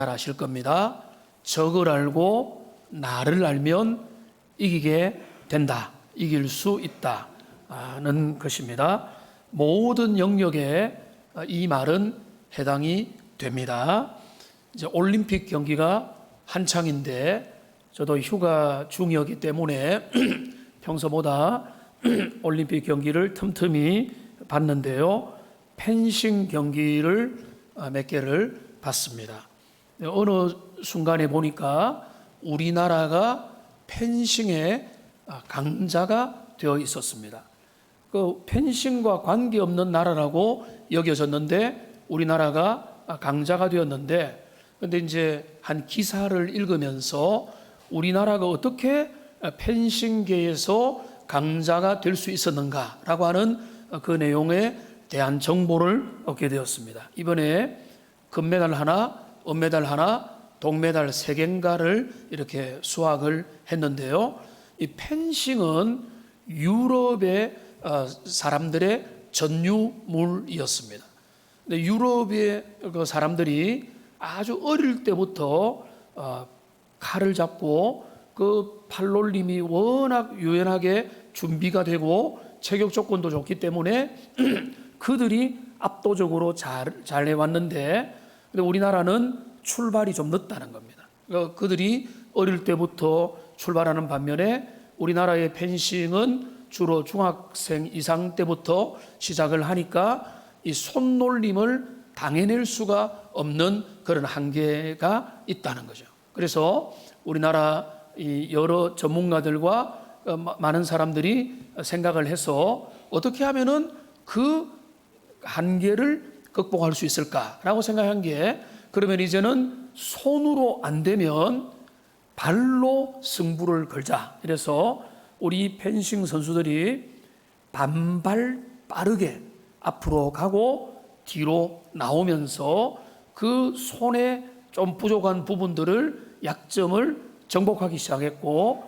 잘 아실 겁니다. 적을 알고 나를 알면 이기게 된다. 이길 수 있다는 것입니다. 모든 영역에 이 말은 해당이 됩니다. 이제 올림픽 경기가 한창인데 저도 휴가 중이었기 때문에 평소보다 올림픽 경기를 틈틈이 봤는데요. 펜싱 경기를 몇 개를 봤습니다. 어느 순간에 보니까 우리나라가 펜싱의 강자가 되어 있었습니다. 그 펜싱과 관계없는 나라라고 여겨졌는데 우리나라가 강자가 되었는데, 근데 이제 한 기사를 읽으면서 우리나라가 어떻게 펜싱계에서 강자가 될 수 있었는가라고 하는 그 내용에 대한 정보를 얻게 되었습니다. 이번에 금메달 하나, 은메달 하나, 동메달 3개인가를 이렇게 수확을 했는데요. 이 펜싱은 유럽의 사람들의 전유물이었습니다. 근데 유럽의 그 사람들이 아주 어릴 때부터 칼을 잡고 그 팔놀림이 워낙 유연하게 준비가 되고 체격 조건도 좋기 때문에 그들이 압도적으로 잘 해왔는데, 근데 우리나라는 출발이 좀 늦다는 겁니다. 그들이 어릴 때부터 출발하는 반면에 우리나라의 펜싱은 주로 중학생 이상 때부터 시작을 하니까 이 손놀림을 당해낼 수가 없는 그런 한계가 있다는 거죠. 그래서 우리나라 이 여러 전문가들과 많은 사람들이 생각을 해서 어떻게 하면은 그 한계를 극복할 수 있을까라고 생각한 게, 그러면 이제는 손으로 안 되면 발로 승부를 걸자. 이래서 우리 펜싱 선수들이 반발 빠르게 앞으로 가고 뒤로 나오면서 그 손에 좀 부족한 부분들을, 약점을 정복하기 시작했고,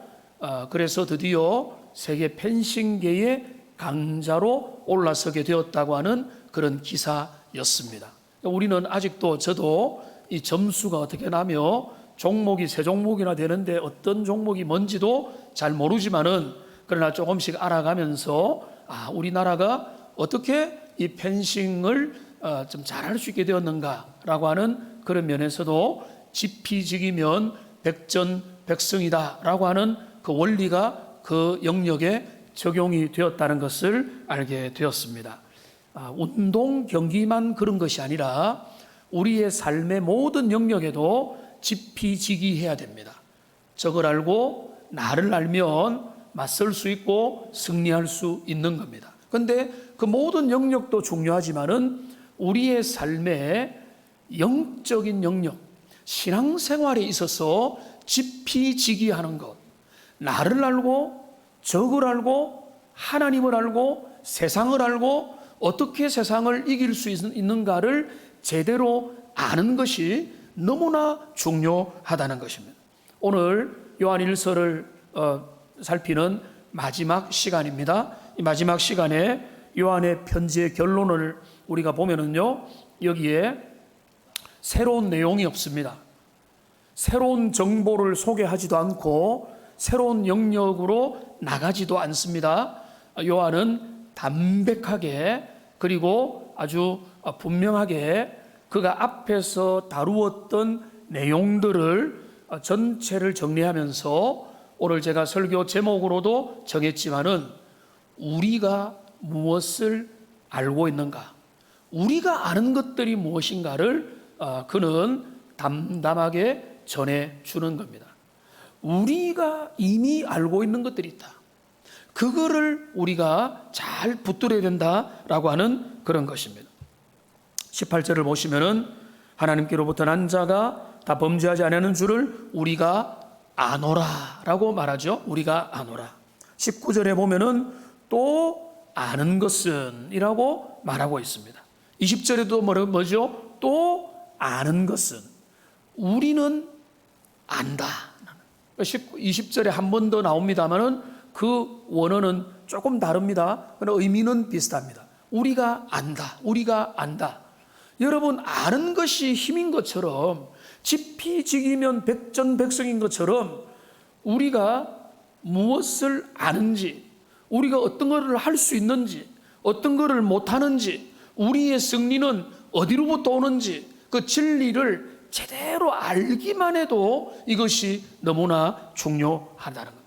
그래서 드디어 세계 펜싱계의 강자로 올라서게 되었다고 하는 그런 기사였습니다. 우리는 아직도, 저도 이 점수가 어떻게 나며 종목이 3종목이나 되는데 어떤 종목이 뭔지도 잘 모르지만은, 그러나 조금씩 알아가면서 우리나라가 어떻게 이 펜싱을 좀 잘할 수 있게 되었는가라고 하는 그런 면에서도 지피지기면 백전백승이다라고 하는 그 원리가 그 영역에 적용이 되었다는 것을 알게 되었습니다. 운동 경기만 그런 것이 아니라 우리의 삶의 모든 영역에도 지피지기해야 됩니다. 적을 알고 나를 알면 맞설 수 있고 승리할 수 있는 겁니다. 그런데 그 모든 영역도 중요하지만은 우리의 삶의 영적인 영역, 신앙생활에 있어서 지피지기하는 것, 나를 알고 적을 알고 하나님을 알고 세상을 알고 어떻게 세상을 이길 수 있는가를 제대로 아는 것이 너무나 중요하다는 것입니다. 오늘 요한 1서를 살피는 마지막 시간입니다. 이 마지막 시간에 요한의 편지의 결론을 우리가 보면은요, 여기에 새로운 내용이 없습니다. 새로운 정보를 소개하지도 않고 새로운 영역으로 나가지도 않습니다. 요한은 담백하게, 그리고 아주 분명하게 그가 앞에서 다루었던 내용들을 전체를 정리하면서, 오늘 제가 설교 제목으로도 정했지만은, 우리가 무엇을 알고 있는가, 우리가 아는 것들이 무엇인가를 그는 담담하게 전해주는 겁니다. 우리가 이미 알고 있는 것들이 있다. 그거를 우리가 잘 붙들어야 된다라고 하는 그런 것입니다. 18절을 보시면은, 하나님께로부터 난 자가 다 범죄하지 않는 줄을 우리가 아노라라고 말하죠. 우리가 아노라. 19절에 보면은 또 아는 것은 이라고 말하고 있습니다. 20절에도 뭐죠? 또 아는 것은, 우리는 안다. 20절에 한 번 더 나옵니다만은 그 원어는 조금 다릅니다. 그러나 의미는 비슷합니다. 우리가 안다. 우리가 안다. 여러분, 아는 것이 힘인 것처럼 지피지기면 백전백승인 것처럼 우리가 무엇을 아는지, 우리가 어떤 것을 할 수 있는지, 어떤 것을 못하는지, 우리의 승리는 어디로부터 오는지 그 진리를 제대로 알기만 해도 이것이 너무나 중요하다는 겁니다.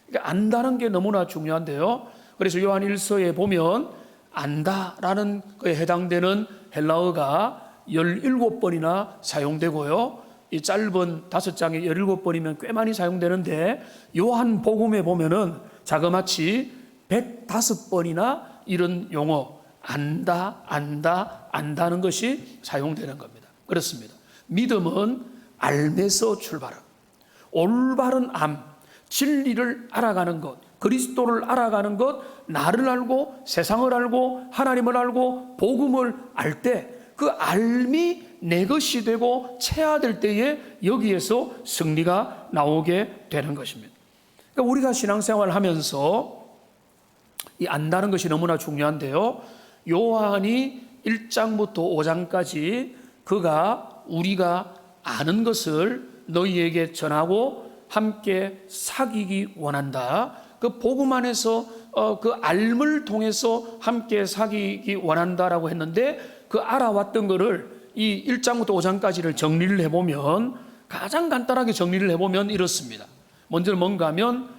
그러니까 안다는 게 너무나 중요한데요. 그래서 요한 1서에 보면 안다라는 것에 해당되는 헬라어가 17번이나 사용되고요. 이 짧은 5장에 17번이면 꽤 많이 사용되는데 요한 복음에 보면은 자그마치 105번이나 이런 용어 안다, 안다, 안다는 것이 사용되는 겁니다. 그렇습니다. 믿음은 알면서 출발하고 올바른 암, 진리를 알아가는 것, 그리스도를 알아가는 것, 나를 알고 세상을 알고 하나님을 알고 복음을 알 때 그 알미 내 것이 되고 체화될 때에 여기에서 승리가 나오게 되는 것입니다. 그러니까 우리가 신앙생활을 하면서 이 안다는 것이 너무나 중요한데요. 요한이 1장부터 5장까지 그가 우리가 아는 것을 너희에게 전하고 함께 사귀기 원한다. 그 복음 안에서 그 알물 통해서 함께 사귀기 원한다라고 했는데 그 알아왔던 거를 이 1장부터 5장까지를 정리를 해보면 가장 간단하게 정리를 해보면 이렇습니다. 먼저 뭔가 하면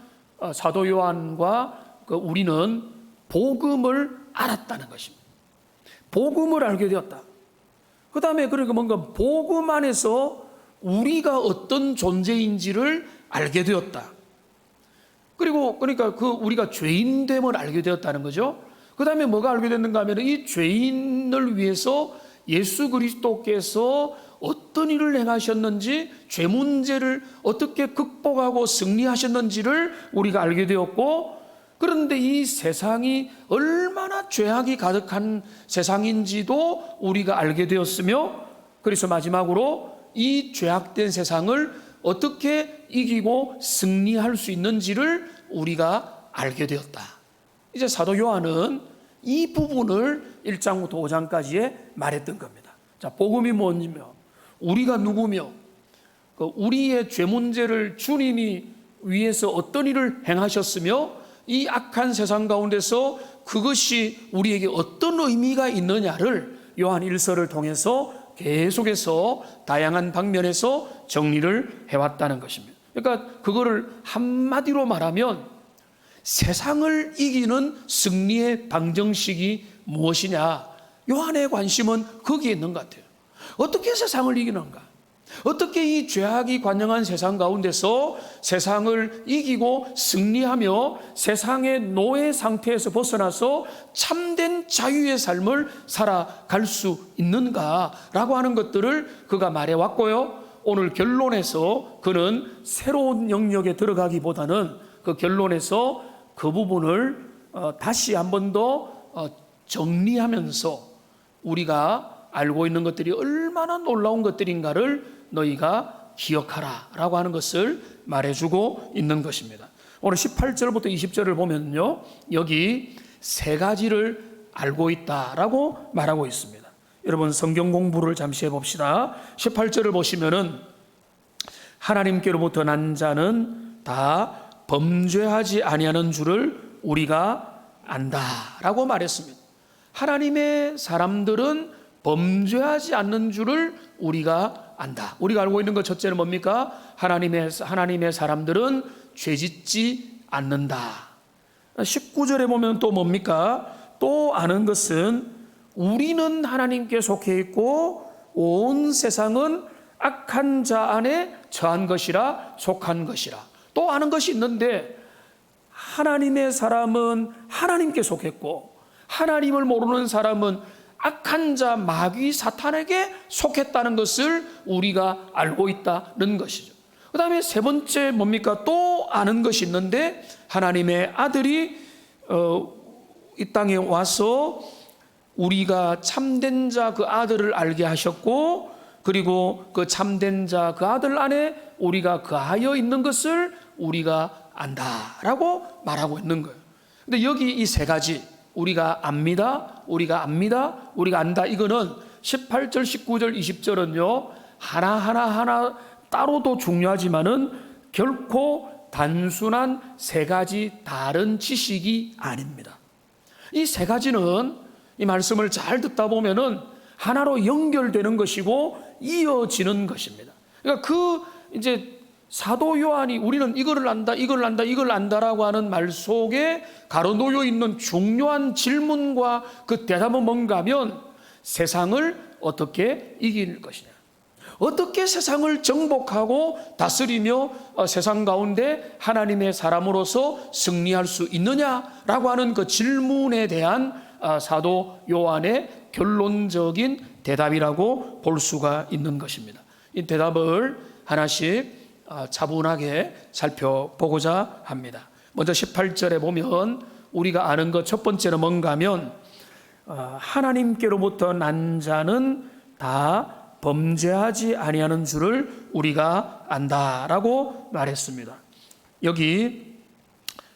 사도 요한과 우리는 복음을 알았다는 것입니다. 복음을 알게 되었다. 그 다음에 그러니까 뭔가 복음 안에서 우리가 어떤 존재인지를 알게 되었다. 그리고 그러니까 우리가 죄인됨을 알게 되었다는 거죠. 그 다음에 뭐가 알게 됐는가 하면 이 죄인을 위해서 예수 그리스도께서 어떤 일을 행하셨는지, 죄 문제를 어떻게 극복하고 승리하셨는지를 우리가 알게 되었고, 그런데 이 세상이 얼마나 죄악이 가득한 세상인지도 우리가 알게 되었으며, 그래서 마지막으로 이 죄악된 세상을 어떻게 이기고 승리할 수 있는지를 우리가 알게 되었다. 이제 사도 요한은 이 부분을 1장부터 5장까지에 말했던 겁니다. 자, 복음이 뭐냐며, 우리가 누구며, 우리의 죄 문제를 주님이 위해서 어떤 일을 행하셨으며, 이 악한 세상 가운데서 그것이 우리에게 어떤 의미가 있느냐를 요한 1서를 통해서 계속해서 다양한 방면에서 정리를 해왔다는 것입니다. 그러니까 그거를 한마디로 말하면 세상을 이기는 승리의 방정식이 무엇이냐? 요한의 관심은 거기에 있는 것 같아요. 어떻게 세상을 이기는가? 어떻게 이 죄악이 관영한 세상 가운데서 세상을 이기고 승리하며 세상의 노예 상태에서 벗어나서 참된 자유의 삶을 살아갈 수 있는가라고 하는 것들을 그가 말해왔고요. 오늘 결론에서 그는 새로운 영역에 들어가기보다는 그 결론에서 그 부분을 다시 한 번 더 정리하면서 우리가 알고 있는 것들이 얼마나 놀라운 것들인가를 너희가 기억하라 라고 하는 것을 말해주고 있는 것입니다. 오늘 18절부터 20절을 보면요, 여기 세 가지를 알고 있다라고 말하고 있습니다. 여러분 성경 공부를 잠시 해봅시다. 18절을 보시면은 하나님께로부터 난 자는 다 범죄하지 아니하는 줄을 우리가 안다라고 말했습니다. 하나님의 사람들은 범죄하지 않는 줄을 우리가 안다. 우리가 알고 있는 것 첫째는 뭡니까? 하나님의 사람들은 죄짓지 않는다. 19절에 보면 또 뭡니까? 또 아는 것은 우리는 하나님께 속해 있고 온 세상은 악한 자 안에 처한 것이라, 속한 것이라. 또 아는 것이 있는데 하나님의 사람은 하나님께 속했고 하나님을 모르는 사람은 악한 자 마귀 사탄에게 속했다는 것을 우리가 알고 있다는 것이죠. 그 다음에 세 번째 뭡니까? 또 아는 것이 있는데 하나님의 아들이 이 땅에 와서 우리가 참된 자 그 아들을 알게 하셨고, 그리고 그 참된 자 그 아들 안에 우리가 거하여 있는 것을 우리가 안다라고 말하고 있는 거예요. 근데 여기 이 세 가지, 우리가 압니다, 우리가 압니다, 우리가 안다, 이거는 18절, 19절, 20절은요 하나하나 따로도 중요하지만은 결코 단순한 세 가지 다른 지식이 아닙니다. 이 세 가지는 이 말씀을 잘 듣다 보면은 하나로 연결되는 것이고 이어지는 것입니다. 그러니까 이제 사도 요한이 우리는 이걸 안다, 이걸 안다, 이걸 안다라고 하는 말 속에 가로놓여 있는 중요한 질문과 그 대답은 뭔가 하면 세상을 어떻게 이길 것이냐, 어떻게 세상을 정복하고 다스리며 세상 가운데 하나님의 사람으로서 승리할 수 있느냐라고 하는 그 질문에 대한 사도 요한의 결론적인 대답이라고 볼 수가 있는 것입니다. 이 대답을 하나씩 차분하게 살펴보고자 합니다. 먼저 18절에 보면 우리가 아는 것 첫 번째는 뭔가 하면 하나님께로부터 난 자는 다 범죄하지 아니하는 줄을 우리가 안다라고 말했습니다. 여기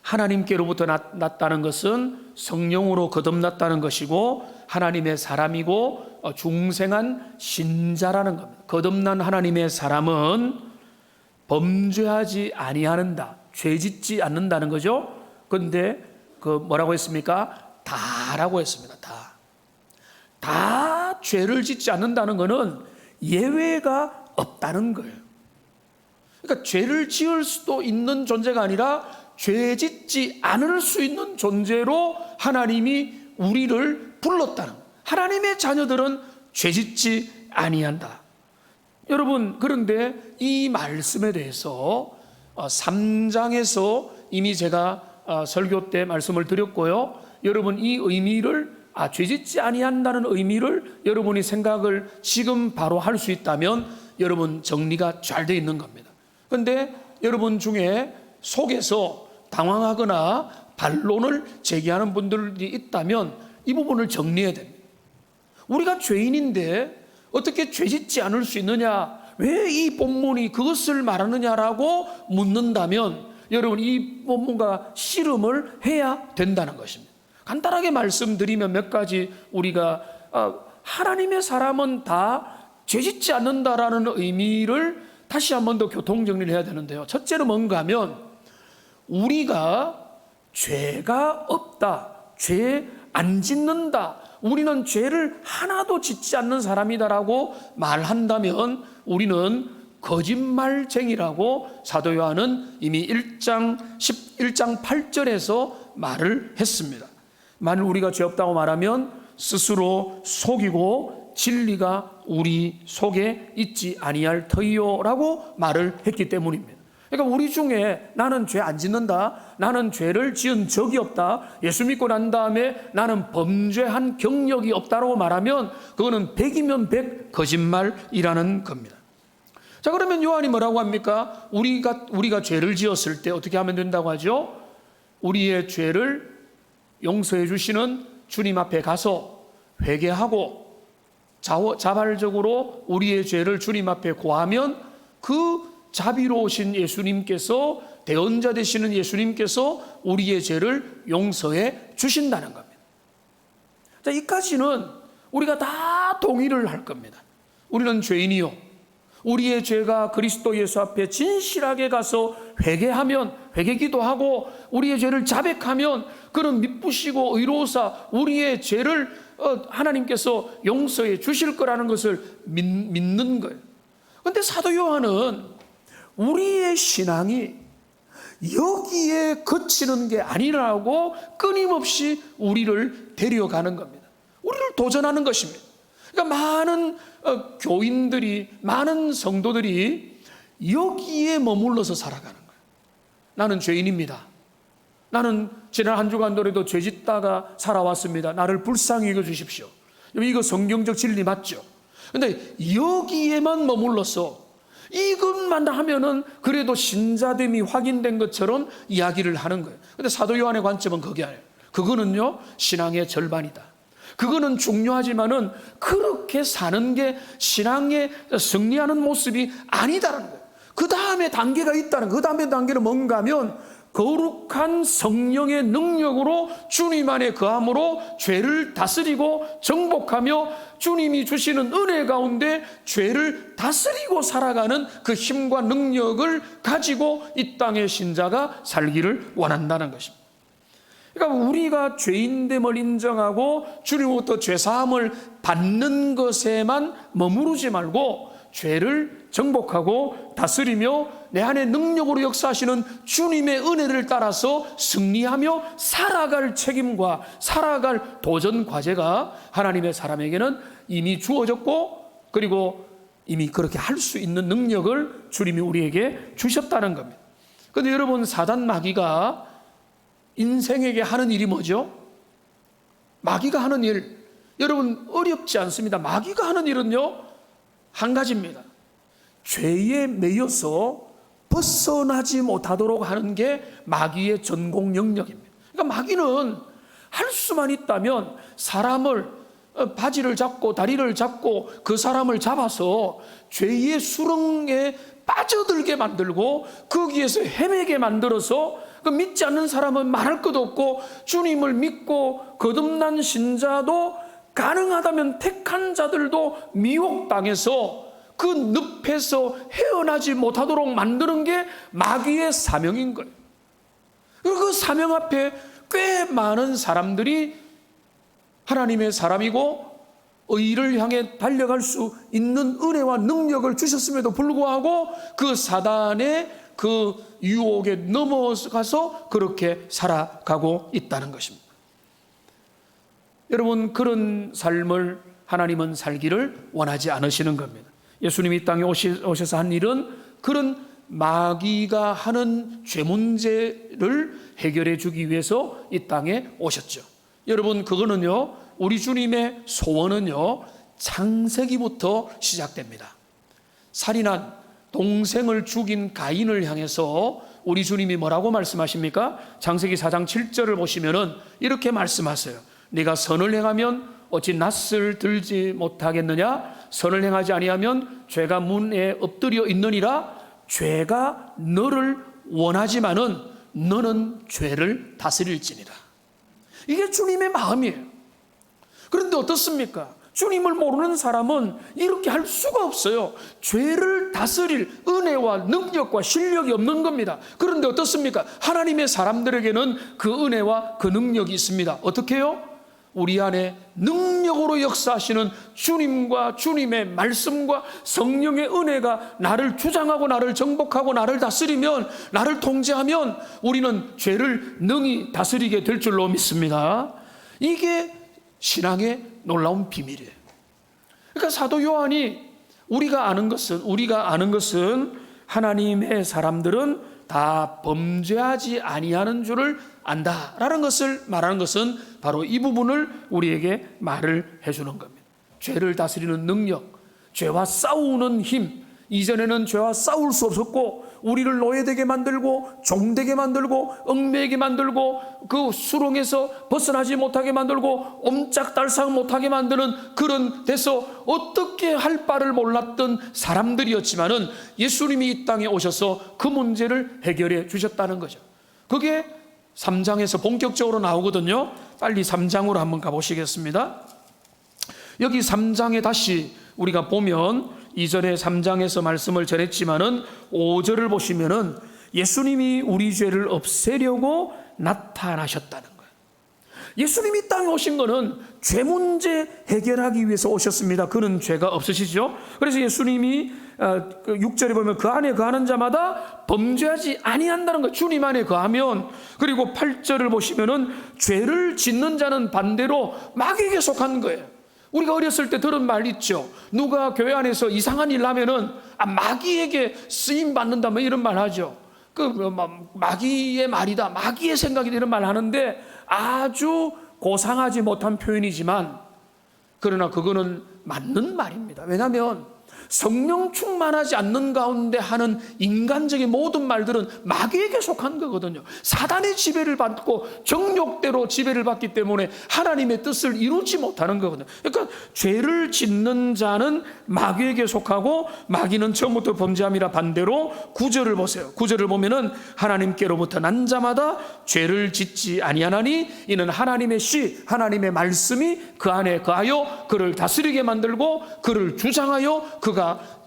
하나님께로부터 났다는 것은 성령으로 거듭났다는 것이고 하나님의 사람이고 중생한 신자라는 겁니다. 거듭난 하나님의 사람은 범죄하지 아니하는다, 죄짓지 않는다는 거죠. 그런데 뭐라고 했습니까? 다라고 했습니다. 다 죄를 짓지 않는다는 것은 예외가 없다는 거예요. 그러니까 죄를 지을 수도 있는 존재가 아니라 죄 짓지 않을 수 있는 존재로 하나님이 우리를 불렀다는 거예요. 하나님의 자녀들은 죄 짓지 아니한다. 여러분, 그런데 이 말씀에 대해서 3장에서 이미 제가 설교 때 말씀을 드렸고요. 여러분, 이 의미를 죄짓지 아니한다는 의미를 여러분이 생각을 지금 바로 할 수 있다면 여러분 정리가 잘 되어 있는 겁니다. 그런데 여러분 중에 속에서 당황하거나 반론을 제기하는 분들이 있다면 이 부분을 정리해야 됩니다. 우리가 죄인인데 어떻게 죄짓지 않을 수 있느냐, 왜 이 본문이 그것을 말하느냐라고 묻는다면 여러분 이 본문과 씨름을 해야 된다는 것입니다. 간단하게 말씀드리면 몇 가지 우리가 하나님의 사람은 다 죄짓지 않는다라는 의미를 다시 한 번 더 교통정리를 해야 되는데요. 첫째는 뭔가 하면 우리가 죄가 없다, 죄 안 짓는다, 우리는 죄를 하나도 짓지 않는 사람이다라고 말한다면 우리는 거짓말쟁이라고 사도 요한은 이미 1장 8절에서 말을 했습니다. 만일 우리가 죄 없다고 말하면 스스로 속이고 진리가 우리 속에 있지 아니할 터이요라고 말을 했기 때문입니다. 그러니까 우리 중에 나는 죄 안 짓는다, 나는 죄를 지은 적이 없다, 예수 믿고 난 다음에 나는 범죄한 경력이 없다라고 말하면 그거는 100이면 100 거짓말이라는 겁니다. 자, 그러면 요한이 뭐라고 합니까? 우리가 죄를 지었을 때 어떻게 하면 된다고 하죠? 우리의 죄를 용서해 주시는 주님 앞에 가서 회개하고 자발적으로 우리의 죄를 주님 앞에 고하면 그 자비로우신 예수님께서, 대언자 되시는 예수님께서 우리의 죄를 용서해 주신다는 겁니다. 자, 이까지는 우리가 다 동의를 할 겁니다. 우리는 죄인이요, 우리의 죄가 그리스도 예수 앞에 진실하게 가서 회개하면, 회개기도하고 우리의 죄를 자백하면 그는 미쁘시고 의로우사 우리의 죄를 하나님께서 용서해 주실 거라는 것을 믿는 거예요. 그런데 사도 요한은 우리의 신앙이 여기에 그치는 게 아니라고 끊임없이 우리를 데려가는 겁니다. 우리를 도전하는 것입니다. 그러니까 많은 교인들이, 많은 성도들이 여기에 머물러서 살아가는 거예요. 나는 죄인입니다. 나는 지난 한 주간도에도 죄 짓다가 살아왔습니다. 나를 불쌍히 여겨주십시오. 이거 성경적 진리 맞죠? 그런데 여기에만 머물러서 이것만 하면은 그래도 신자됨이 확인된 것처럼 이야기를 하는 거예요. 그런데 사도 요한의 관점은 그게 아니에요. 그거는요, 신앙의 절반이다. 그거는 중요하지만은 그렇게 사는 게 신앙에 승리하는 모습이 아니다라는 거예요. 그 다음에 단계가 있다는 거예요. 그 다음에 단계는 뭔가 하면 거룩한 성령의 능력으로 주님 안에 거함으로 죄를 다스리고 정복하며 주님이 주시는 은혜 가운데 죄를 다스리고 살아가는 그 힘과 능력을 가지고 이 땅의 신자가 살기를 원한다는 것입니다. 그러니까 우리가 죄인됨을 인정하고 주님으로부터 죄사함을 받는 것에만 머무르지 말고 죄를 정복하고 다스리며 내 안에 능력으로 역사하시는 주님의 은혜를 따라서 승리하며 살아갈 책임과 살아갈 도전 과제가 하나님의 사람에게는 이미 주어졌고, 그리고 이미 그렇게 할 수 있는 능력을 주님이 우리에게 주셨다는 겁니다. 그런데 여러분, 사단 마귀가 인생에게 하는 일이 뭐죠? 마귀가 하는 일, 여러분 어렵지 않습니다. 마귀가 하는 일은요, 한 가지입니다. 죄에 매여서 벗어나지 못하도록 하는 게 마귀의 전공 영역입니다. 그러니까 마귀는 할 수만 있다면 사람을, 바지를 잡고 다리를 잡고 그 사람을 잡아서 죄의 수렁에 빠져들게 만들고 거기에서 헤매게 만들어서 그 믿지 않는 사람은 말할 것도 없고, 주님을 믿고 거듭난 신자도 가능하다면 택한 자들도 미혹당해서 그 늪에서 헤어나지 못하도록 만드는 게 마귀의 사명인 거예요. 그리고 그 사명 앞에 꽤 많은 사람들이 하나님의 사람이고 의를 향해 달려갈 수 있는 은혜와 능력을 주셨음에도 불구하고 그 사단의 그 유혹에 넘어가서 그렇게 살아가고 있다는 것입니다. 여러분, 그런 삶을 하나님은 살기를 원하지 않으시는 겁니다. 예수님이 이 땅에 오셔서 한 일은 그런 마귀가 하는 죄 문제를 해결해 주기 위해서 이 땅에 오셨죠. 여러분, 그거는요, 우리 주님의 소원은요, 창세기부터 시작됩니다. 살인한 동생을 죽인 가인을 향해서 우리 주님이 뭐라고 말씀하십니까? 창세기 4장 7절을 보시면은 이렇게 말씀하세요. 네가 선을 행하면 어찌 낯을 들지 못하겠느냐? 선을 행하지 아니하면 죄가 문에 엎드려 있느니라. 죄가 너를 원하지만은 너는 죄를 다스릴지니라. 이게 주님의 마음이에요. 그런데 어떻습니까? 주님을 모르는 사람은 이렇게 할 수가 없어요. 죄를 다스릴 은혜와 능력과 실력이 없는 겁니다. 그런데 어떻습니까? 하나님의 사람들에게는 그 은혜와 그 능력이 있습니다. 어떻게 해요? 우리 안에 능력으로 역사하시는 주님과 주님의 말씀과 성령의 은혜가 나를 주장하고 나를 정복하고 나를 다스리면, 나를 통제하면 우리는 죄를 능히 다스리게 될 줄로 믿습니다. 이게 신앙의 놀라운 비밀이에요. 그러니까 사도 요한이 우리가 아는 것은 하나님의 사람들은 다 범죄하지 아니하는 줄을 안다라는 것을 말하는 것은 바로 이 부분을 우리에게 말을 해주는 겁니다. 죄를 다스리는 능력, 죄와 싸우는 힘. 이전에는 죄와 싸울 수 없었고 우리를 노예되게 만들고 종되게 만들고 얽매이게 만들고 그 수렁에서 벗어나지 못하게 만들고 옴짝달싹 못하게 만드는 그런 데서 어떻게 할 바를 몰랐던 사람들이었지만은 예수님이 이 땅에 오셔서 그 문제를 해결해 주셨다는 거죠. 그게 3장에서 본격적으로 나오거든요. 빨리 3장으로 한번 가보시겠습니다. 여기 3장에 다시 우리가 보면 이전에 3장에서 말씀을 전했지만은 5절을 보시면은 예수님이 우리 죄를 없애려고 나타나셨다는 거예요. 예수님이 땅에 오신 거는 죄 문제 해결하기 위해서 오셨습니다. 그는 죄가 없으시죠. 그래서 예수님이 6절에 보면 그 안에 거하는 자마다 범죄하지 아니한다는 거예요. 주님 안에 거하면. 그리고 8절을 보시면은 죄를 짓는 자는 반대로 마귀에게 속한 거예요. 우리가 어렸을 때 들은 말 있죠. 누가 교회 안에서 이상한 일 하면은 마귀에게 쓰임 받는다 뭐 이런 말 하죠. 마귀의 말이다, 마귀의 생각이다 이런 말 하는데 아주 고상하지 못한 표현이지만 그러나 그거는 맞는 말입니다. 왜냐하면 성령 충만하지 않는 가운데 하는 인간적인 모든 말들은 마귀에게 속한 거거든요. 사단의 지배를 받고 정욕대로 지배를 받기 때문에 하나님의 뜻을 이루지 못하는 거거든요. 그러니까 죄를 짓는 자는 마귀에게 속하고 마귀는 처음부터 범죄함이라. 반대로 9절을 보세요. 9절을 보면은 하나님께로부터 난 자마다 죄를 짓지 아니하나니 이는 하나님의 시, 하나님의 말씀이 그 안에 거하여 그를 다스리게 만들고 그를 주장하여 그가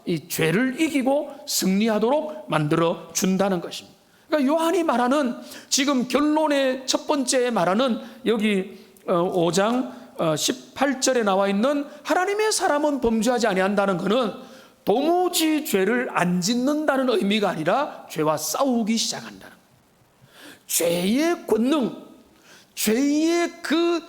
이 죄를 이기고 승리하도록 만들어 준다는 것입니다. 그러니까 요한이 말하는 지금 결론의 첫 번째 말하는 여기 5장 18절에 나와 있는 하나님의 사람은 범죄하지 아니한다는 것은 도무지 죄를 안 짓는다는 의미가 아니라 죄와 싸우기 시작한다는 거예요. 죄의 권능, 죄의 그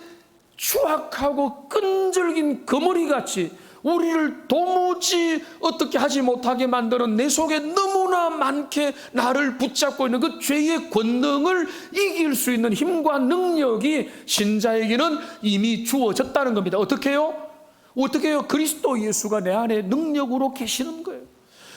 추악하고 끈질긴 거머리같이 우리를 도무지 어떻게 하지 못하게 만드는 내 속에 너무나 많게 나를 붙잡고 있는 그 죄의 권능을 이길 수 있는 힘과 능력이 신자에게는 이미 주어졌다는 겁니다. 어떻게 해요? 어떻게 해요? 그리스도 예수가 내 안에 능력으로 계시는 거예요.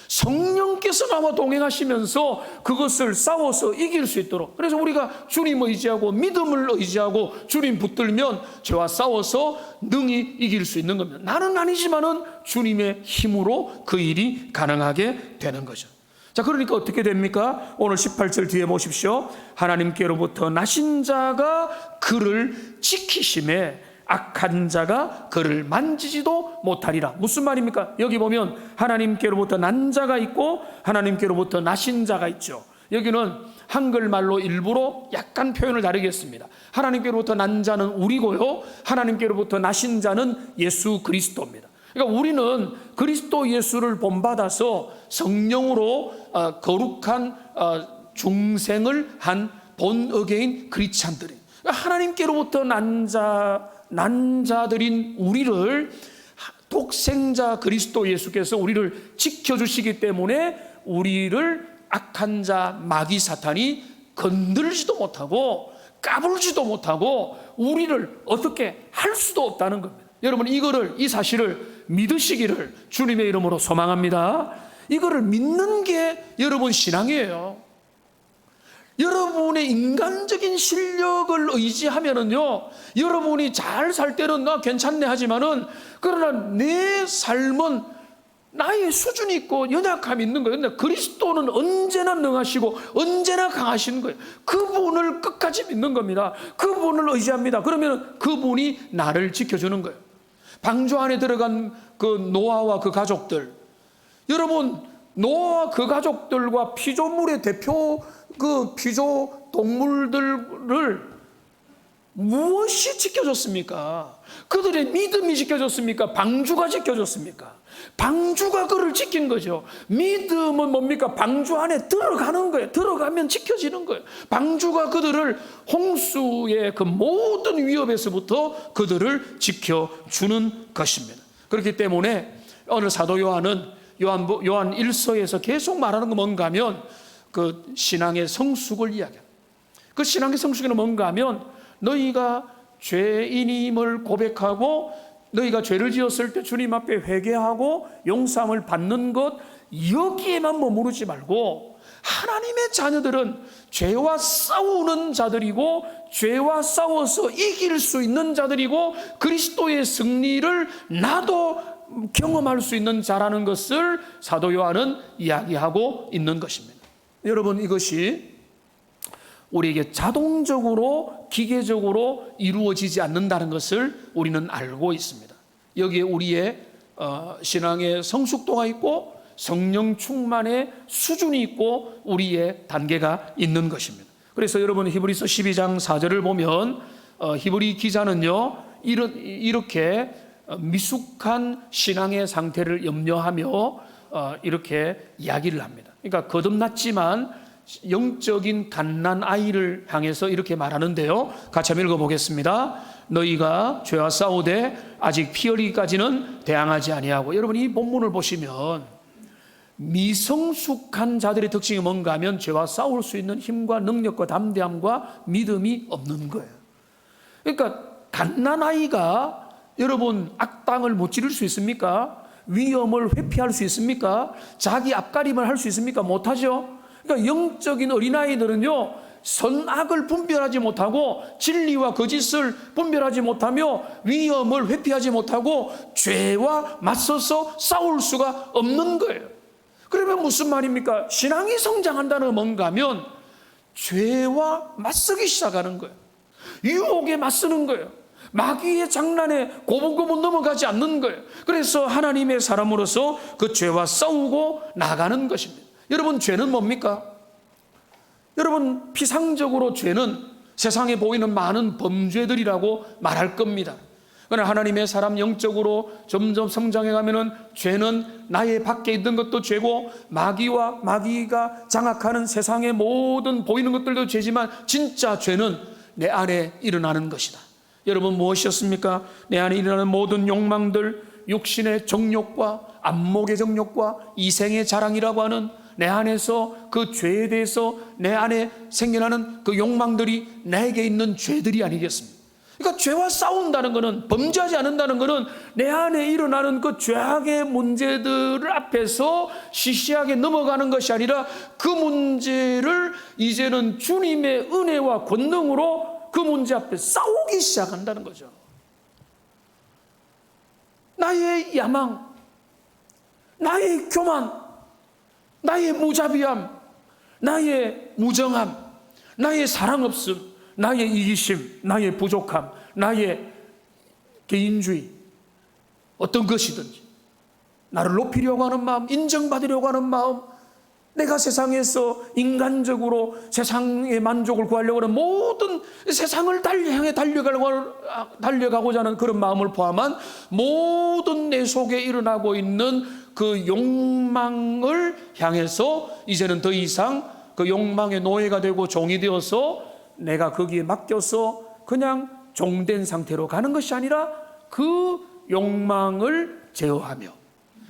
성령께서 나와 동행하시면서 그것을 싸워서 이길 수 있도록. 그래서 우리가 주님 의지하고 믿음을 의지하고 주님 붙들면 죄와 싸워서 능히 이길 수 있는 겁니다. 나는 아니지만은 주님의 힘으로 그 일이 가능하게 되는 거죠. 자, 그러니까 어떻게 됩니까? 오늘 18절 뒤에 보십시오. 하나님께로부터 나신 자가 그를 지키심에 악한 자가 그를 만지지도 못하리라. 무슨 말입니까? 여기 보면 하나님께로부터 난 자가 있고 하나님께로부터 나신 자가 있죠. 여기는 한글말로 일부러 약간 표현을 다르게 했습니다. 하나님께로부터 난 자는 우리고요, 하나님께로부터 나신 자는 예수 그리스도입니다. 그러니까 우리는 그리스도 예수를 본받아서 성령으로 거룩한 중생을 한 본어게인 크리스찬들이, 하나님께로부터 난 자들인 우리를 독생자 그리스도 예수께서 우리를 지켜주시기 때문에 우리를 악한 자 마귀 사탄이 건들지도 못하고 까불지도 못하고 우리를 어떻게 할 수도 없다는 겁니다. 여러분, 이 사실을 믿으시기를 주님의 이름으로 소망합니다. 이거를 믿는 게 여러분 신앙이에요. 여러분의 인간적인 실력을 의지하면은요, 여러분이 잘 살 때는 나 괜찮네 하지만은, 그러나 내 삶은 나의 수준이 있고 연약함이 있는 거예요. 근데 그리스도는 언제나 능하시고 언제나 강하신 거예요. 그분을 끝까지 믿는 겁니다. 그분을 의지합니다. 그러면 그분이 나를 지켜주는 거예요. 방주 안에 들어간 그 노아와 그 가족들, 여러분, 노아와 그 가족들과 피조물의 대표 그 피조 동물들을 무엇이 지켜줬습니까? 그들의 믿음이 지켜줬습니까? 방주가 지켜줬습니까? 방주가 그를 지킨 거죠. 믿음은 뭡니까? 방주 안에 들어가는 거예요. 들어가면 지켜지는 거예요. 방주가 그들을 홍수의 그 모든 위협에서부터 그들을 지켜주는 것입니다. 그렇기 때문에 오늘 사도 요한 1서에서 계속 말하는 건 뭔가 하면 그 신앙의 성숙을 이야기합니다. 그 신앙의 성숙은 뭔가 하면 너희가 죄인임을 고백하고 너희가 죄를 지었을 때 주님 앞에 회개하고 용서함을 받는 것, 여기에만 머무르지 말고 하나님의 자녀들은 죄와 싸우는 자들이고 죄와 싸워서 이길 수 있는 자들이고 그리스도의 승리를 나도 경험할 수 있는 자라는 것을 사도 요한은 이야기하고 있는 것입니다. 여러분, 이것이 우리에게 자동적으로 기계적으로 이루어지지 않는다는 것을 우리는 알고 있습니다. 여기에 우리의 신앙의 성숙도가 있고 성령 충만의 수준이 있고 우리의 단계가 있는 것입니다. 그래서 여러분, 히브리서 12장 4절을 보면 히브리 기자는요, 이렇게 미숙한 신앙의 상태를 염려하며 이렇게 이야기를 합니다. 그러니까 거듭났지만 영적인 갓난 아이를 향해서 이렇게 말하는데요, 같이 한번 읽어보겠습니다. 너희가 죄와 싸우되 아직 피 흘리기까지는 대항하지 아니하고. 여러분, 이 본문을 보시면 미성숙한 자들의 특징이 뭔가 하면 죄와 싸울 수 있는 힘과 능력과 담대함과 믿음이 없는 거예요. 그러니까 갓난 아이가 여러분 악당을 못 지를 수 있습니까? 위험을 회피할 수 있습니까? 자기 앞가림을 할 수 있습니까? 못하죠. 그러니까 영적인 어린아이들은요, 선악을 분별하지 못하고 진리와 거짓을 분별하지 못하며 위험을 회피하지 못하고 죄와 맞서서 싸울 수가 없는 거예요. 그러면 무슨 말입니까? 신앙이 성장한다는 건 뭔가 하면 죄와 맞서기 시작하는 거예요. 유혹에 맞서는 거예요. 마귀의 장난에 고분고분 넘어가지 않는 거예요. 그래서 하나님의 사람으로서 그 죄와 싸우고 나가는 것입니다. 여러분, 죄는 뭡니까? 여러분, 피상적으로 죄는 세상에 보이는 많은 범죄들이라고 말할 겁니다. 그러나 하나님의 사람 영적으로 점점 성장해 가면은 죄는 나의 밖에 있는 것도 죄고 마귀가 장악하는 세상의 모든 보이는 것들도 죄지만 진짜 죄는 내 안에 일어나는 것이다. 여러분, 무엇이었습니까? 내 안에 일어나는 모든 욕망들, 육신의 정욕과 안목의 정욕과 이생의 자랑이라고 하는 내 안에서 그 죄에 대해서 내 안에 생겨나는 그 욕망들이 나에게 있는 죄들이 아니겠습니까? 그러니까 죄와 싸운다는 것은, 범죄하지 않는다는 것은 내 안에 일어나는 그 죄악의 문제들을 앞에서 시시하게 넘어가는 것이 아니라 그 문제를 이제는 주님의 은혜와 권능으로 그 문제 앞에 싸우기 시작한다는 거죠. 나의 야망, 나의 교만, 나의 무자비함, 나의 무정함, 나의 사랑 없음, 나의 이기심, 나의 부족함, 나의 개인주의, 어떤 것이든지 나를 높이려고 하는 마음, 인정받으려고 하는 마음, 내가 세상에서 인간적으로 세상의 만족을 구하려고 하는 모든 세상을 향해 달려가고자 하는 그런 마음을 포함한 모든 내 속에 일어나고 있는 그 욕망을 향해서 이제는 더 이상 그 욕망의 노예가 되고 종이 되어서 내가 거기에 맡겨서 그냥 종된 상태로 가는 것이 아니라 그 욕망을 제어하며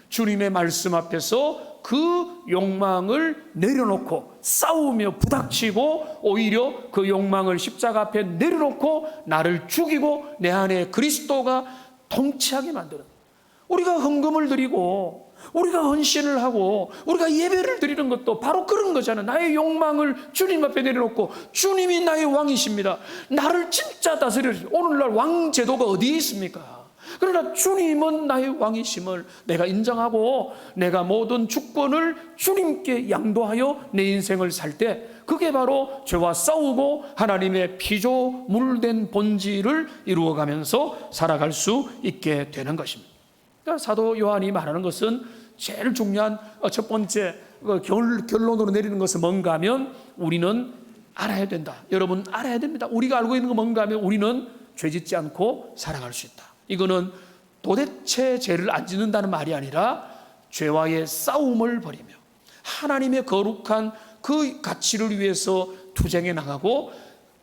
주님의 말씀 앞에서 그 욕망을 내려놓고 싸우며 부닥치고 오히려 그 욕망을 십자가 앞에 내려놓고 나를 죽이고 내 안에 그리스도가 통치하게 만드는, 우리가 헌금을 드리고 우리가 헌신을 하고 우리가 예배를 드리는 것도 바로 그런 거잖아요. 나의 욕망을 주님 앞에 내려놓고 주님이 나의 왕이십니다. 나를 진짜 다스려주세요. 오늘날 왕 제도가 어디에 있습니까? 그러나 주님은 나의 왕이심을 내가 인정하고 내가 모든 주권을 주님께 양도하여 내 인생을 살 때 그게 바로 죄와 싸우고 하나님의 피조물된 본질을 이루어가면서 살아갈 수 있게 되는 것입니다. 그러니까 사도 요한이 말하는 것은 제일 중요한 첫 번째 결론으로 내리는 것은 뭔가 하면 우리는 알아야 된다. 여러분, 알아야 됩니다. 우리가 알고 있는 건 뭔가 하면 우리는 죄짓지 않고 살아갈 수 있다. 이거는 도대체 죄를 안 짓는다는 말이 아니라 죄와의 싸움을 벌이며 하나님의 거룩한 그 가치를 위해서 투쟁해 나가고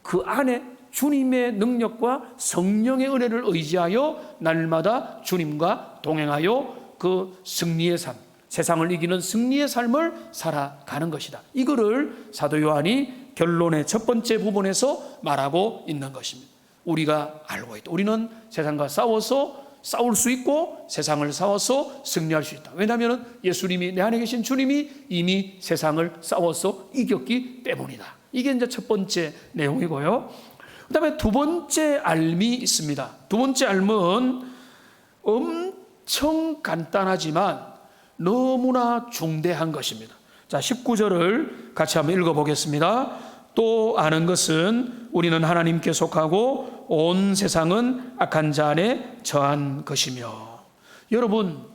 그 안에 주님의 능력과 성령의 은혜를 의지하여 날마다 주님과 동행하여 그 승리의 삶, 세상을 이기는 승리의 삶을 살아가는 것이다. 이거를 사도 요한이 결론의 첫 번째 부분에서 말하고 있는 것입니다. 우리가 알고 있다. 우리는 세상과 싸워서 싸울 수 있고 세상을 싸워서 승리할 수 있다. 왜냐하면 예수님이, 내 안에 계신 주님이 이미 세상을 싸워서 이겼기 때문이다. 이게 이제 첫 번째 내용이고요. 그 다음에 두 번째 알미 있습니다. 두 번째 알은 엄청 간단하지만 너무나 중대한 것입니다. 자, 19절을 같이 한번 읽어보겠습니다. 또 아는 것은 우리는 하나님께 속하고 온 세상은 악한 자 안에 처한 것이며. 여러분,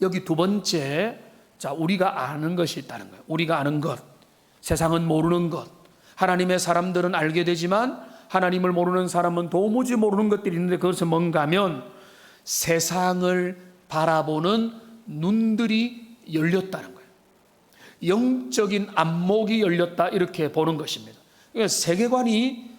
여기 두 번째, 자, 우리가 아는 것이 있다는 거예요. 우리가 아는 것, 세상은 모르는 것. 하나님의 사람들은 알게 되지만 하나님을 모르는 사람은 도무지 모르는 것들이 있는데 그것은 뭔가 하면 세상을 바라보는 눈들이 열렸다는 거예요. 영적인 안목이 열렸다, 이렇게 보는 것입니다. 그러니까 세계관이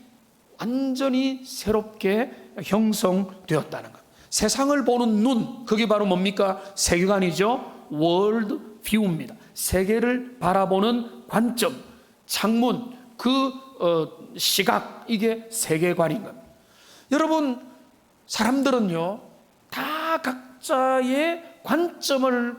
완전히 새롭게 형성되었다는 것. 세상을 보는 눈, 그게 바로 뭡니까? 세계관이죠. 월드 뷰입니다. 세계를 바라보는 관점, 창문, 그 시각, 이게 세계관인 겁니다. 여러분, 사람들은요 다 각자의 관점을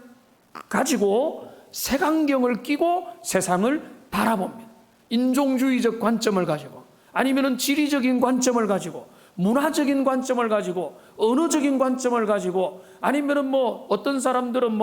가지고 색안경을 끼고 세상을 바라봅니다. 인종주의적 관점을 가지고, 아니면은 지리적인 관점을 가지고, 문화적인 관점을 가지고, 언어적인 관점을 가지고, 아니면은 어떤 사람들은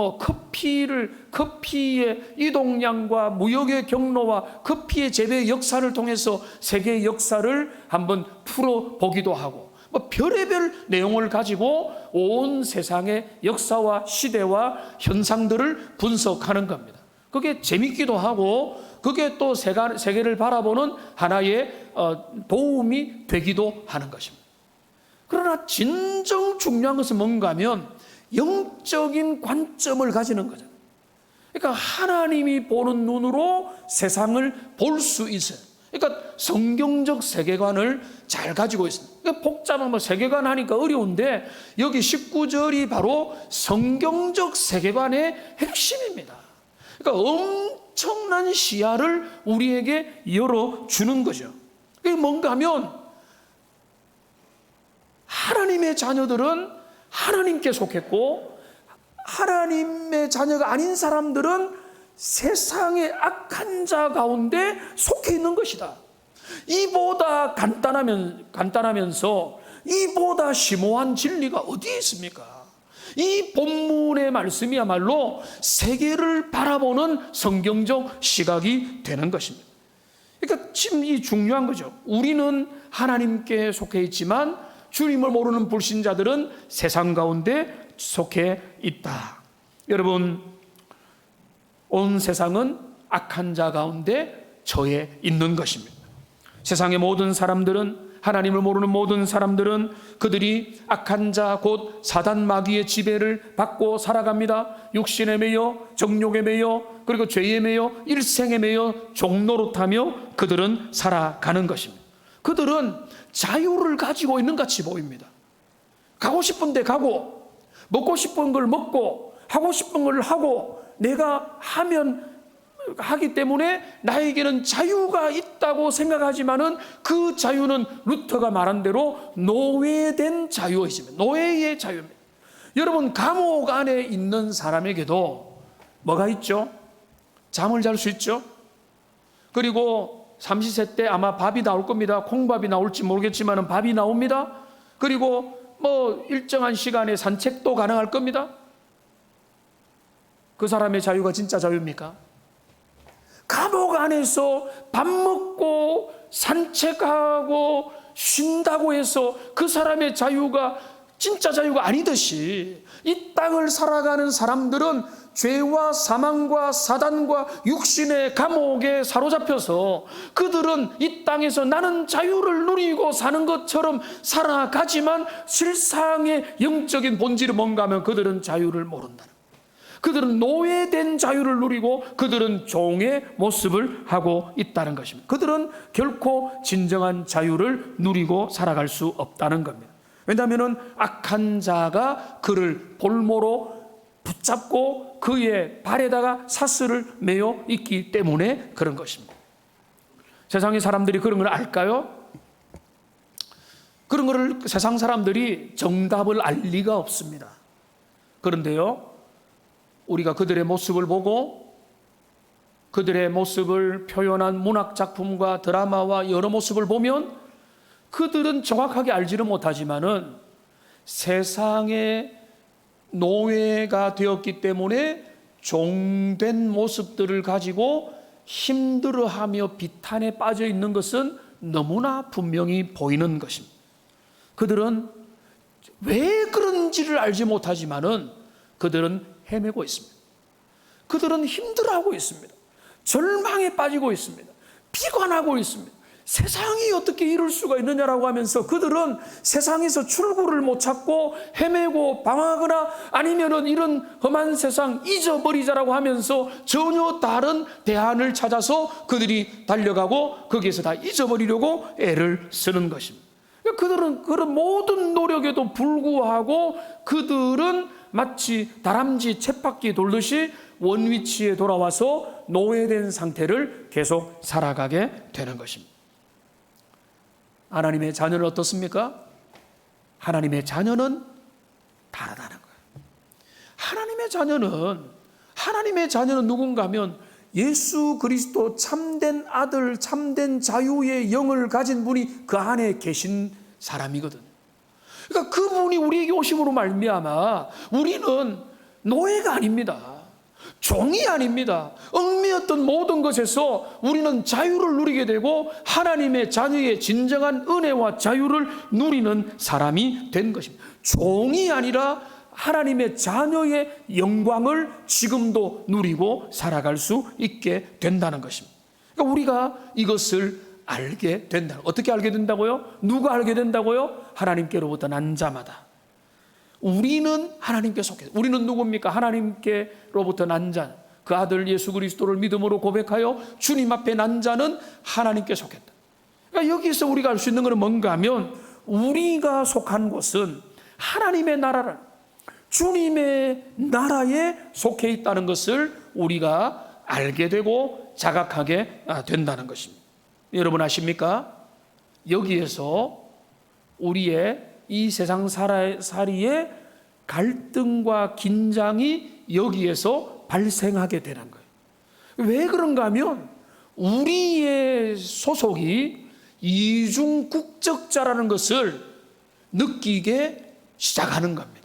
커피의 이동량과 무역의 경로와 커피의 재배 역사를 통해서 세계의 역사를 한번 풀어보기도 하고, 별의별 내용을 가지고 온 세상의 역사와 시대와 현상들을 분석하는 겁니다. 그게 재밌기도 하고, 그게 또 세계를 바라보는 하나의 도움이 되기도 하는 것입니다. 그러나 진정 중요한 것은 뭔가 하면 영적인 관점을 가지는 거잖아요. 그러니까 하나님이 보는 눈으로 세상을 볼 수 있어요. 그러니까 성경적 세계관을 잘 가지고 있습니다. 그러니까 복잡한 세계관 하니까 어려운데, 여기 19절이 바로 성경적 세계관의 핵심입니다. 그러니까 엄청난 시야를 우리에게 열어주는 거죠. 그게 뭔가 하면 하나님의 자녀들은 하나님께 속했고, 하나님의 자녀가 아닌 사람들은 세상의 악한 자 가운데 속해 있는 것이다. 이보다 간단하면서 이보다 심오한 진리가 어디에 있습니까? 이 본문의 말씀이야말로 세계를 바라보는 성경적 시각이 되는 것입니다. 그러니까 지금 이 중요한 거죠. 우리는 하나님께 속해 있지만 주님을 모르는 불신자들은 세상 가운데 속해 있다. 여러분, 온 세상은 악한 자 가운데 처해 있는 것입니다. 세상의 모든 사람들은, 하나님을 모르는 모든 사람들은 그들이 악한 자 곧 사단 마귀의 지배를 받고 살아갑니다. 육신에 매여, 정욕에 매여, 그리고 죄에 매여, 일생에 매여 종노릇하며 그들은 살아가는 것입니다. 그들은 자유를 가지고 있는 같이 보입니다. 가고 싶은 데 가고, 먹고 싶은 걸 먹고, 하고 싶은 걸 하고, 내가 하기 때문에 나에게는 자유가 있다고 생각하지만은 그 자유는 루터가 말한 대로 노예된 자유이십니다. 노예의 자유입니다. 여러분, 감옥 안에 있는 사람에게도 뭐가 있죠? 잠을 잘 수 있죠? 그리고 삼시세 때 아마 밥이 나올 겁니다. 콩밥이 나올지 모르겠지만 밥이 나옵니다. 그리고 일정한 시간에 산책도 가능할 겁니다. 그 사람의 자유가 진짜 자유입니까? 감옥 안에서 밥 먹고 산책하고 쉰다고 해서 그 사람의 자유가 진짜 자유가 아니듯이, 이 땅을 살아가는 사람들은 죄와 사망과 사단과 육신의 감옥에 사로잡혀서 그들은 이 땅에서 나는 자유를 누리고 사는 것처럼 살아가지만 실상의 영적인 본질은 뭔가 하면 그들은 자유를 모른다는 거예요. 그들은 노예된 자유를 누리고 그들은 종의 모습을 하고 있다는 것입니다. 그들은 결코 진정한 자유를 누리고 살아갈 수 없다는 겁니다. 왜냐하면 악한 자가 그를 볼모로 붙잡고 그의 발에다가 사슬을 매어 있기 때문에 그런 것입니다. 세상의 사람들이 그런 걸 알까요? 그런 거를 세상 사람들이 정답을 알 리가 없습니다. 그런데요, 우리가 그들의 모습을 보고 그들의 모습을 표현한 문학 작품과 드라마와 여러 모습을 보면 그들은 정확하게 알지는 못하지만은 세상의 노예가 되었기 때문에 종된 모습들을 가지고 힘들어하며 비탄에 빠져 있는 것은 너무나 분명히 보이는 것입니다. 그들은 왜 그런지를 알지 못하지만은 그들은 헤매고 있습니다. 그들은 힘들어하고 있습니다. 절망에 빠지고 있습니다. 비관하고 있습니다. 세상이 어떻게 이럴 수가 있느냐라고 하면서 그들은 세상에서 출구를 못 찾고 헤매고 방황하거나 아니면은 이런 험한 세상 잊어버리자라고 하면서 전혀 다른 대안을 찾아서 그들이 달려가고 거기에서 다 잊어버리려고 애를 쓰는 것입니다. 그들은 그런 모든 노력에도 불구하고 그들은 마치 다람쥐 쳇바퀴 돌듯이 원위치에 돌아와서 노예된 상태를 계속 살아가게 되는 것입니다. 하나님의 자녀는 어떻습니까? 하나님의 자녀는 다르다는 거예요. 하나님의 자녀는 누군가 하면 예수 그리스도 참된 아들, 참된 자유의 영을 가진 분이 그 안에 계신 사람이거든요. 그러니까 그분이 우리에게 오심으로 말미암아 우리는 노예가 아닙니다. 종이 아닙니다. 얽매였던 모든 것에서 우리는 자유를 누리게 되고 하나님의 자녀의 진정한 은혜와 자유를 누리는 사람이 된 것입니다. 종이 아니라 하나님의 자녀의 영광을 지금도 누리고 살아갈 수 있게 된다는 것입니다. 그러니까 우리가 이것을 알게 된다. 어떻게 알게 된다고요? 누가 알게 된다고요? 하나님께로부터 난 자마다. 우리는 하나님께 속해. 우리는 누굽니까? 하나님께로부터 난 자. 그 아들 예수 그리스도를 믿음으로 고백하여 주님 앞에 난 자는 하나님께 속했다. 그러니까 여기서 우리가 알 수 있는 것은 뭔가 하면 우리가 속한 곳은 하나님의 나라를, 주님의 나라에 속해 있다는 것을 우리가 알게 되고 자각하게 된다는 것입니다. 여러분 아십니까? 여기에서 우리의 이 세상 살이의 갈등과 긴장이 여기에서 발생하게 되는 거예요. 왜 그런가 하면 우리의 소속이 이중국적자라는 것을 느끼게 시작하는 겁니다.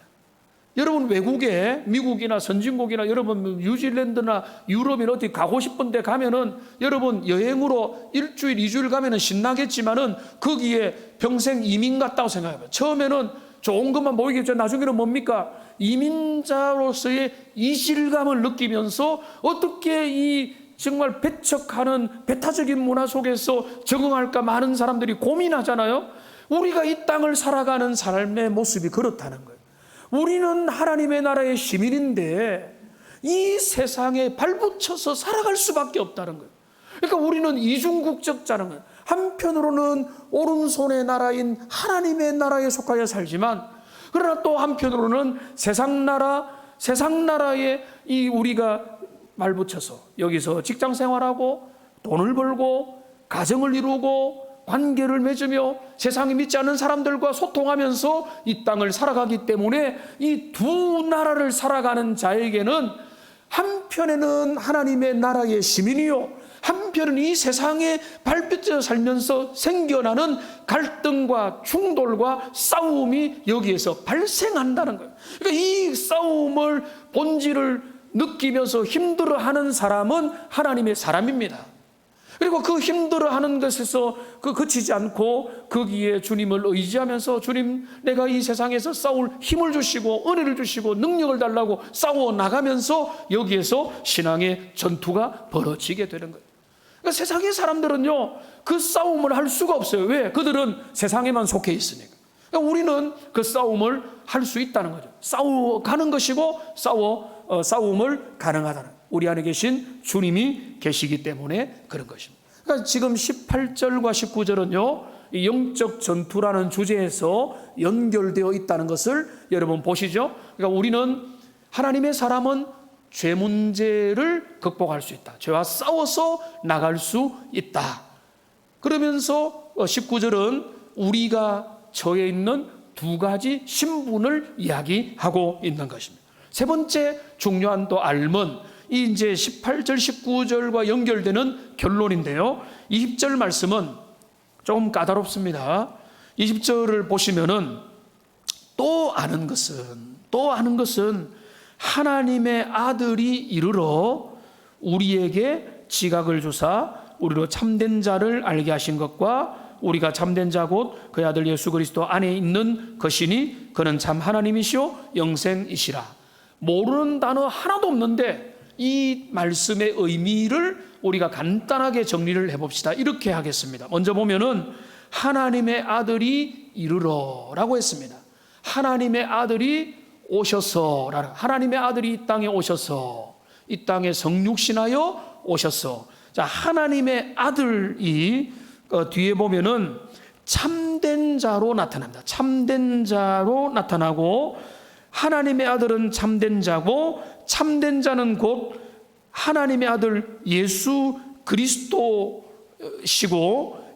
여러분 외국에 미국이나 선진국이나 여러분 뉴질랜드나 유럽이나 어디 가고 싶은 데 가면은 여러분 여행으로 일주일, 2주일 가면은 신나겠지만은 거기에 평생 이민 같다고 생각해봐요. 처음에는 좋은 것만 보이겠죠. 나중에는 뭡니까? 이민자로서의 이질감을 느끼면서 어떻게 이 정말 배척하는 배타적인 문화 속에서 적응할까 많은 사람들이 고민하잖아요. 우리가 이 땅을 살아가는 삶의 모습이 그렇다는 거예요. 우리는 하나님의 나라의 시민인데 이 세상에 발붙여서 살아갈 수밖에 없다는 거예요. 그러니까 우리는 이중국적자는 거예요. 한편으로는 오른손의 나라인 하나님의 나라에 속하여 살지만 그러나 또 한편으로는 세상 나라에 이 우리가 발붙여서 여기서 직장 생활하고 돈을 벌고 가정을 이루고 관계를 맺으며 세상에 믿지 않는 사람들과 소통하면서 이 땅을 살아가기 때문에 이 두 나라를 살아가는 자에게는 한편에는 하나님의 나라의 시민이요 한편은 이 세상에 발붙여 살면서 생겨나는 갈등과 충돌과 싸움이 여기에서 발생한다는 거예요. 그러니까 이 싸움을 본질을 느끼면서 힘들어하는 사람은 하나님의 사람입니다. 그리고 그 힘들어하는 것에서 그치지 않고 거기에 주님을 의지하면서 주님 내가 이 세상에서 싸울 힘을 주시고 은혜를 주시고 능력을 달라고 싸워 나가면서 여기에서 신앙의 전투가 벌어지게 되는 거예요. 그러니까 세상의 사람들은요 그 싸움을 할 수가 없어요. 왜? 그들은 세상에만 속해 있으니까. 그러니까 우리는 그 싸움을 할 수 있다는 거죠. 싸워가는 것이고 싸움을 가능하다는 우리 안에 계신 주님이 계시기 때문에 그런 것입니다. 그러니까 지금 18절과 19절은요 이 영적 전투라는 주제에서 연결되어 있다는 것을 여러분 보시죠. 그러니까 우리는 하나님의 사람은 죄 문제를 극복할 수 있다. 죄와 싸워서 나갈 수 있다. 그러면서 19절은 우리가 처해 있는 두 가지 신분을 이야기하고 있는 것입니다. 세 번째 중요한 또 알문 이 이제 18절 19절과 연결되는 결론인데요. 20절 말씀은 조금 까다롭습니다. 20절을 보시면은 또 아는 것은 하나님의 아들이 이르러 우리에게 지각을 주사 우리로 참된 자를 알게 하신 것과 우리가 참된 자 곧 그의 아들 예수 그리스도 안에 있는 것이니 그는 참 하나님이시오 영생이시라. 모르는 단어 하나도 없는데 이 말씀의 의미를 우리가 간단하게 정리를 해봅시다. 이렇게 하겠습니다. 먼저 보면은 하나님의 아들이 이르러라고 했습니다. 하나님의 아들이 오셔서 하나님의 아들이 이 땅에 오셔서 이 땅에 성육신하여 오셔서 자 하나님의 아들이 뒤에 보면은 참된 자로 나타납니다. 참된 자로 나타나고 하나님의 아들은 참된 자고 참된 자는 곧 하나님의 아들 예수 그리스도시고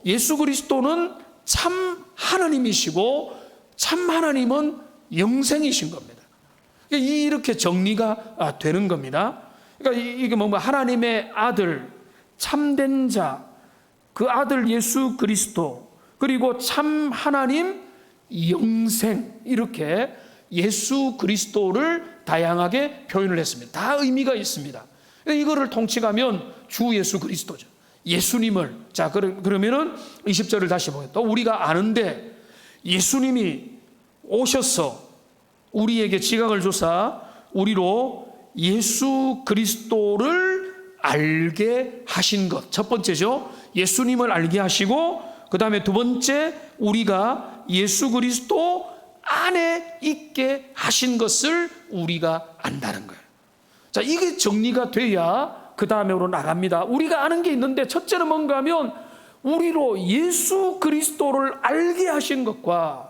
예수 그리스도는 참 하나님이시고 참 하나님은 영생이신 겁니다. 이렇게 정리가 되는 겁니다. 그러니까 이게 뭐 하나님의 아들, 참된 자, 그 아들 예수 그리스도, 그리고 참 하나님 영생, 이렇게 예수 그리스도를 다양하게 표현을 했습니다. 다 의미가 있습니다. 이거를 통칭하면 주 예수 그리스도죠. 예수님을. 자, 그러면은 20절을 다시 보면 또 우리가 아는데 예수님이 오셔서 우리에게 지각을 주사 우리로 예수 그리스도를 알게 하신 것. 첫 번째죠. 예수님을 알게 하시고, 그 다음에 두 번째, 우리가 예수 그리스도 안에 있게 하신 것을 우리가 안다는 거예요. 자, 이게 정리가 돼야 그 다음으로 나갑니다. 우리가 아는 게 있는데, 첫째는 뭔가 하면 우리로 예수 그리스도를 알게 하신 것과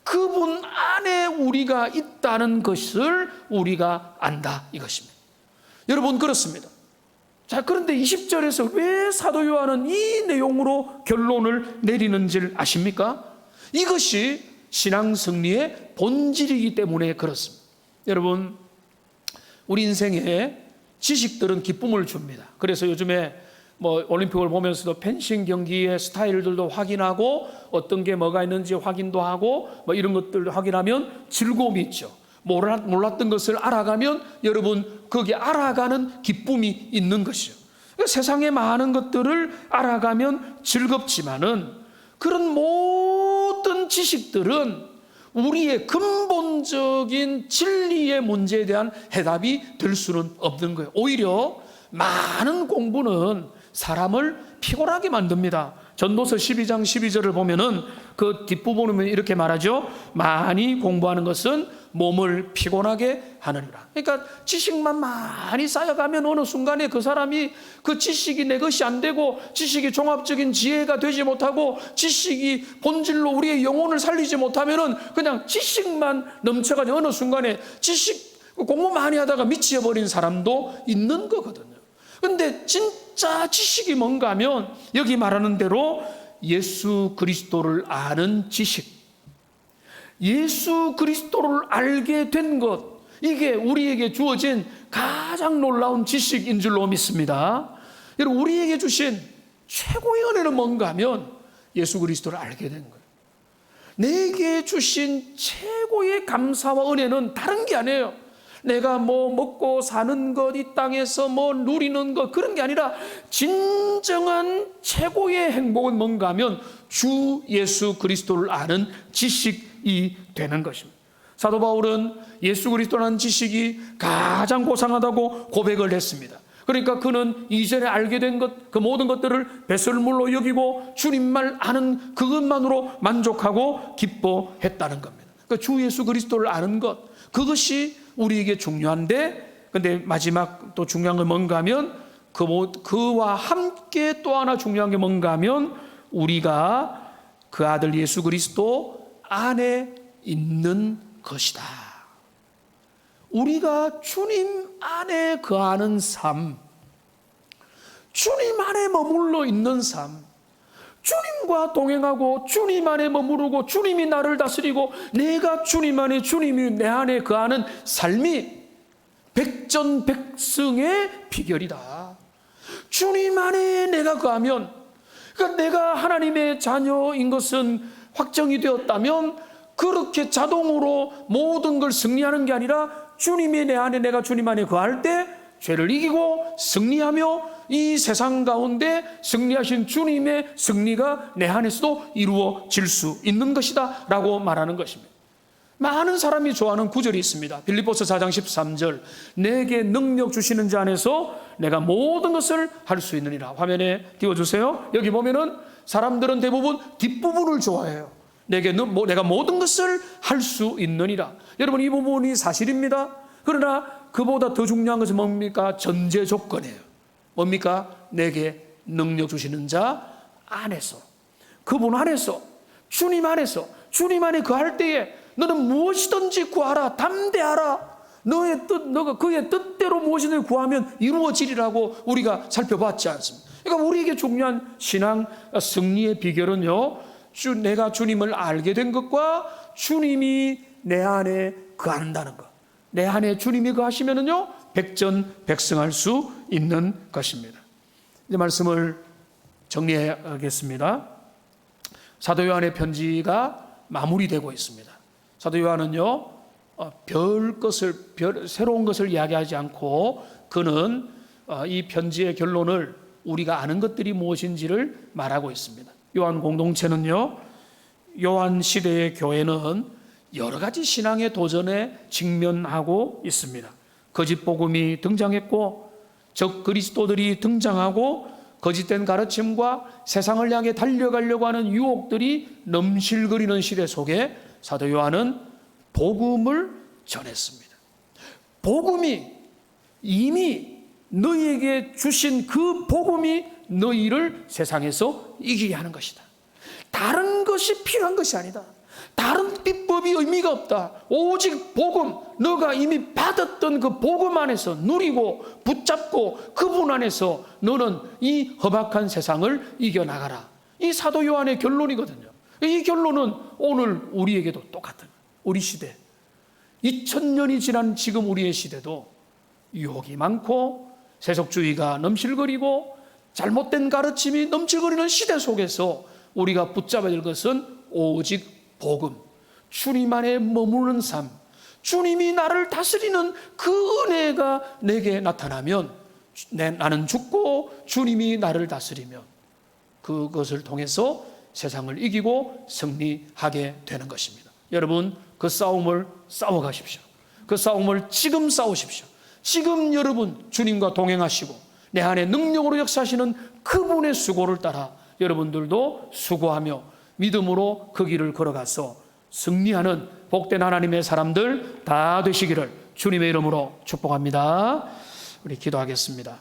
그분 안에 우리가 있다는 것을 우리가 안다, 이것입니다. 여러분, 그렇습니다. 자, 그런데 20절에서 왜 사도 요한은 이 내용으로 결론을 내리는지를 아십니까? 이것이 신앙 승리의 본질이기 때문에 그렇습니다. 여러분, 우리 인생에 지식들은 기쁨을 줍니다. 그래서 요즘에 뭐 올림픽을 보면서도 펜싱 경기의 스타일들도 확인하고 어떤 게 뭐가 있는지 확인도 하고 뭐 이런 것들을 확인하면 즐거움이 있죠. 몰랐던 것을 알아가면 여러분 거기에 알아가는 기쁨이 있는 것이죠. 그러니까 세상의 많은 것들을 알아가면 즐겁지만은 그런 모든 지식들은 우리의 근본적인 진리의 문제에 대한 해답이 될 수는 없는 거예요. 오히려 많은 공부는 사람을 피곤하게 만듭니다. 전도서 12장 12절을 보면은 그 뒷부분은 이렇게 말하죠. 많이 공부하는 것은 몸을 피곤하게 하느니라. 그러니까 지식만 많이 쌓여가면 어느 순간에 그 사람이 그 지식이 내 것이 안 되고 지식이 종합적인 지혜가 되지 못하고 지식이 본질로 우리의 영혼을 살리지 못하면은 그냥 지식만 넘쳐가지고 어느 순간에 지식 공부 많이 하다가 미치어버린 사람도 있는 거거든요. 근데 진짜 지식이 뭔가 하면 여기 말하는 대로 예수 그리스도를 아는 지식, 예수 그리스도를 알게 된 것, 이게 우리에게 주어진 가장 놀라운 지식인 줄로 믿습니다. 여러분, 우리에게 주신 최고의 은혜는 뭔가 하면 예수 그리스도를 알게 된 거예요. 내게 주신 최고의 감사와 은혜는 다른 게 아니에요. 내가 뭐 먹고 사는 것, 이 땅에서 뭐 누리는 것, 그런 게 아니라 진정한 최고의 행복은 뭔가 하면 주 예수 그리스도를 아는 지식이 되는 것입니다. 사도 바울은 예수 그리스도라는 지식이 가장 고상하다고 고백을 했습니다. 그러니까 그는 이전에 알게 된 것, 그 모든 것들을 배설물로 여기고 주님만 아는 그것만으로 만족하고 기뻐했다는 겁니다. 그러니까 주 예수 그리스도를 아는 것, 그것이 우리에게 중요한데, 근데 마지막 또 중요한 건 뭔가 하면 그와 함께 또 하나 중요한 게 뭔가 하면 우리가 그 아들 예수 그리스도 안에 있는 것이다. 우리가 주님 안에 거하는 삶, 주님 안에 머물러 있는 삶, 주님과 동행하고 주님 안에 머무르고 주님이 나를 다스리고 내가 주님 안에, 주님이 내 안에 거하는 삶이 백전백승의 비결이다. 주님 안에 내가 거하면, 그러니까 내가 하나님의 자녀인 것은 확정이 되었다면 그렇게 자동으로 모든 걸 승리하는 게 아니라 주님이 내 안에, 내가 주님 안에 거할 때 죄를 이기고 승리하며 이 세상 가운데 승리하신 주님의 승리가 내 안에서도 이루어질 수 있는 것이다 라고 말하는 것입니다. 많은 사람이 좋아하는 구절이 있습니다. 빌립보서 4장 13절, 내게 능력 주시는 자 안에서 내가 모든 것을 할 수 있느니라. 화면에 띄워주세요. 여기 보면은 사람들은 대부분 뒷부분을 좋아해요. 내가 모든 것을 할 수 있느니라. 여러분, 이 부분이 사실입니다. 그러나 그보다 더 중요한 것은 뭡니까? 전제 조건이에요. 뭡니까? 내게 능력 주시는 자 안에서, 그분 안에서, 주님 안에서, 주님 안에 거할 때에 너는 무엇이든지 구하라, 담대하라. 너의 뜻, 너가 그의 뜻대로 무엇이든지 구하면 이루어지리라고 우리가 살펴봤지 않습니까? 그러니까 우리에게 중요한 신앙 승리의 비결은요, 내가 주님을 알게 된 것과 주님이 내 안에 거한다는 것, 내 안에 주님이 거하시면은요 백전백승할 수 있는 것입니다. 이제 말씀을 정리하겠습니다. 사도 요한의 편지가 마무리되고 있습니다. 사도 요한은요 새로운 것을 이야기하지 않고 그는 이 편지의 결론을 우리가 아는 것들이 무엇인지를 말하고 있습니다. 요한 공동체는요, 요한 시대의 교회는 여러 가지 신앙의 도전에 직면하고 있습니다. 거짓 복음이 등장했고 적 그리스도들이 등장하고 거짓된 가르침과 세상을 향해 달려가려고 하는 유혹들이 넘실거리는 시대 속에 사도 요한은 복음을 전했습니다. 복음이 이미 너희에게 주신 그 복음이 너희를 세상에서 이기게 하는 것이다. 다른 것이 필요한 것이 아니다. 다른 비법이 의미가 없다. 오직 복음, 너가 이미 받았던 그 복음 안에서 누리고 붙잡고 그분 안에서 너는 이 험악한 세상을 이겨나가라. 이 사도 요한의 결론이거든요. 이 결론은 오늘 우리에게도 똑같은 우리 시대 2000년이 지난 지금 우리의 시대도 유혹이 많고 세속주의가 넘실거리고 잘못된 가르침이 넘실거리는 시대 속에서 우리가 붙잡아야 될 것은 오직 복음, 주님 안에 머무르는 삶, 주님이 나를 다스리는 그 은혜가 내게 나타나면 나는 죽고 주님이 나를 다스리면 그것을 통해서 세상을 이기고 승리하게 되는 것입니다. 여러분 그 싸움을 싸워가십시오. 그 싸움을 지금 싸우십시오. 지금 여러분 주님과 동행하시고 내 안에 능력으로 역사하시는 그분의 수고를 따라 여러분들도 수고하며 믿음으로 그 길을 걸어가서 승리하는 복된 하나님의 사람들 다 되시기를 주님의 이름으로 축복합니다. 우리 기도하겠습니다.